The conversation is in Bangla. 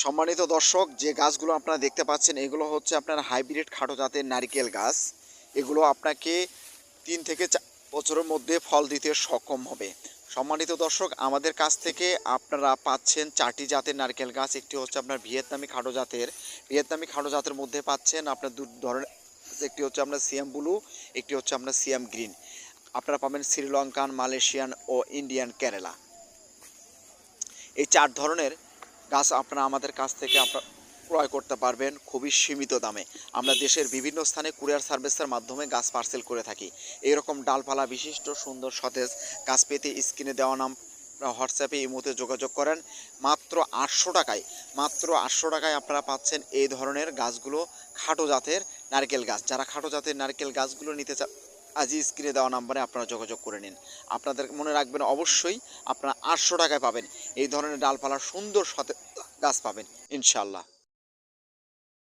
সম্মানিত দর্শক, যে গাছগুলো আপনারা দেখতে পাচ্ছেন এগুলো হচ্ছে আপনার হাইব্রিড খাটো জাতের নারিকেল গাছ। এগুলো আপনাকে 3 থেকে 4 বছরের মধ্যে ফল দিতে সক্ষম হবে। সম্মানিত দর্শক, আমাদের কাছ থেকে আপনারা পাচ্ছেন 4টি জাতের নারকেল গাছ। একটি হচ্ছে আপনার ভিয়েতনামি খাটো জাতের মধ্যে পাচ্ছেন আপনার দু ধরনের। একটি হচ্ছে আপনার সিয়াম ব্লু, একটি হচ্ছে আপনার সিয়াম গ্রিন। আপনারা পাবেন শ্রীলঙ্কান, মালয়েশিয়ান ও ইন্ডিয়ান কেরালা। এই 4 ধরনের গাছ আপনারা আমাদের কাছ থেকে ক্রয় করতে পারবেন খুবই সীমিত দামে। আমরা দেশের বিভিন্ন স্থানে কুরিয়ার সার্ভিসের মাধ্যমে গাছ পার্সেল করে থাকি। এইরকম ডালপালা বিশিষ্ট সুন্দর সতেজ গাছ পেতে স্ক্রিনে দেওয়া নাম হোয়াটসঅ্যাপে ইমোতে যোগাযোগ করেন। মাত্র 800 টাকায় আপনারা পাচ্ছেন এই ধরনের গাছগুলো, খাটো জাতের নারকেল গাছ। যারা খাটো জাতের নারকেল গাছগুলো নিতে আজই স্ক্রিনে দেওয়া নাম্বারে আপনারা যোগাযোগ করে নিন। আপনাদের মনে রাখবেন, অবশ্যই আপনারা 800 টাকায় পাবেন এই ধরনের ডালপালার সুন্দর গাছ পাবেন ইনশাল্লাহ।